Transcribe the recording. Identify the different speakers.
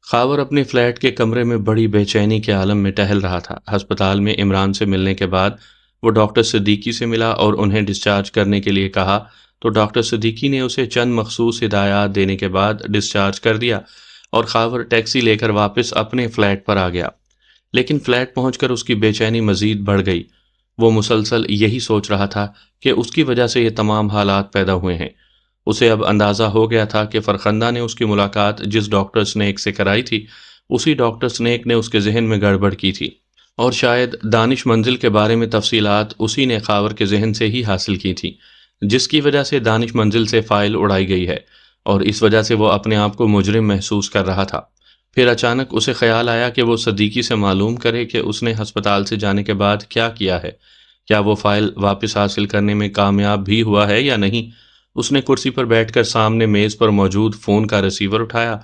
Speaker 1: ख़ावर अपने फ्लैट के कमरे में बड़ी बेचैनी के आलम में टहल रहा था। अस्पताल में इमरान से मिलने के बाद वो डॉक्टर सिद्दीकी से मिला और उन्हें डिस्चार्ज करने के लिए कहा, तो डॉक्टर सिद्दीकी ने उसे चंद मखसूस हिदायत देने के बाद डिस्चार्ज कर दिया और ख़ावर टैक्सी लेकर वापस अपने फ्लैट पर आ गया। लेकिन फ्लैट पहुंचकर उसकी बेचैनी मज़ीद बढ़ गई। वो मुसलसल यही सोच रहा था कि उसकी वजह से ये तमाम हालात पैदा हुए हैं। उसे अब अंदाज़ा हो गया था कि फ़रखंदा ने उसकी मुलाकात जिस डॉक्टर स्नेक से कराई थी, उसी डॉक्टर स्नेक ने उसके ज़हन में गड़बड़ की थी और शायद दानिश मंजिल के बारे में तफसीलात उसी ने ख़ावर के ज़हन से ही हासिल की थी, जिसकी वजह से दानिश मंजिल से फ़ाइल उड़ाई गई है और इस वजह से वो अपने आप को मुजरिम महसूस कर रहा था। फिर अचानक उसे ख्याल आया कि वो सदीकी से मालूम करे कि उसने अस्पताल से जाने के बाद क्या किया है। क्या वो फ़ाइल वापस हासिल करने में कामयाब भी हुआ है या नहीं? उसने कुर्सी पर बैठकर सामने मेज़ पर मौजूद फ़ोन का रिसीवर उठाया